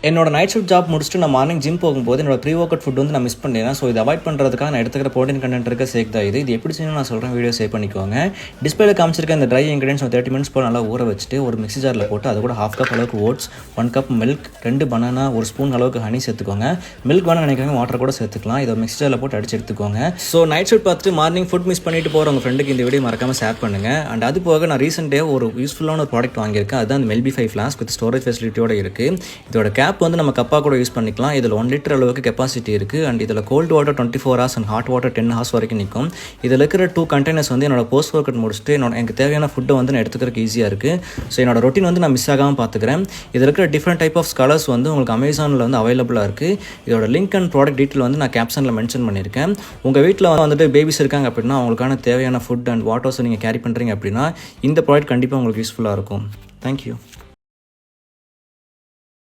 என்னோட night shift job முடிச்சுட்டு நான் மார்னிங் ஜிம் போகும்போது என்னோட ப்ரீ ஒர்க் அவுட் ஃபுட் வந்து நான் மிஸ் பண்ணிடுறேன். ஸோ இதை அவாய்ட் பண்ணுறதுக்காக நான் எடுத்துக்கிற ப்ரோட்டீன் கண்டென்ட் இருக்க சேக் தான் இது எப்படி செய்யணும் நான் சொல்கிறேன், வீடியோ சேவ் பண்ணிக்கோங்க. டிஸ்பிளேல காமிச்சிருக்க இந்த ட்ரை இன்கிரியன்ஸ் 30 மினிட்ஸ் போல் நல்லா ஊற வச்சுட்டு ஒரு மிக்ஸி ஜாரில் போட்டு அது கூட 1/2 கப் அளவுக்கு oats, 1 cup milk, 2 banana, 1 spoon அளவுக்கு ஹனி சேர்த்துக்கோங்க. மில்க் வேணால் நினைக்கிறவங்க வாட்டர் கூட சேர்த்துக்கலாம். இதை மிக்ஸி ஜாரில் போட்டு அடிச்சு எடுத்துக்கோங்க. ஸோ நைட் ஷிஃப்ட் பார்த்துட்டு மார்னிங் ஃபுட் மிஸ் பண்ணிட்டு போகிற உங்கள் ஃப்ரெண்டுக்கு இந்த வீடியோ மறக்காம ஷேர் பண்ணுங்கள். அண்ட் அது போக நான் ரீசெண்டாக ஒரு யூஸ்ஃபுல்லான ஒரு ப்ராடக்ட் வாங்கியிருக்கேன். அதுதான் அந்த மெல்பி 5 ஃப்ளாஸ்க் வித் ஸ்டோரேஜ் ஃபெசிலிட்டியோட இருக்குது. இதோட கேப் வந்து நம்ம கப்பாக கூட யூஸ் பண்ணிக்கலாம். இதில் 1 லிட்டர் அளவுக்கு கெப்பாசிட்டி இருக்குது. அண்ட் இதில் cold water 24 hours and hot water 10 hours வரைக்கும் நிற்கும். இதில் இருக்கிற 2 கண்டெய்னர்ஸ் வந்து என்னோட போஸ்ட் ஒர்க் அவுட் முடிச்சுட்டு எனக்கு தேவையான ஃபுட்டை வந்து நான் எடுத்துக்கிறதுக்கு ஈஸியாக இருக்குது. ஸோ என்னோட ரொட்டீன் வந்து நான் மிஸ் ஆகாமல் பார்த்துக்கிறேன். இதில் இருக்கிற டிஃப்ரெண்ட் டைப் ஆஃப் கலர்ஸ் வந்து உங்களுக்கு அமேசானில் வந்து அவைலபிளாக இருக்குது. இதோட லிங்க் அண்ட் ப்ராடக்ட் டீட்டெயில் வந்து நான் கேப்ஷனில் மென்ஷன் பண்ணியிருக்கேன். உங்கள் வீட்டில் வந்துட்டு பேபிஸ் இருக்காங்க அப்படின்னா அவங்களுக்கான தேவையான ஃபுட் அண்ட் வாட்டர்ஸை நீங்கள் கேரி பண்ணுறீங்க அப்படின்னா இந்த ப்ராடக்ட் கண்டிப்பாக உங்களுக்கு யூஸ்ஃபுல்லாக இருக்கும். தேங்க்யூ.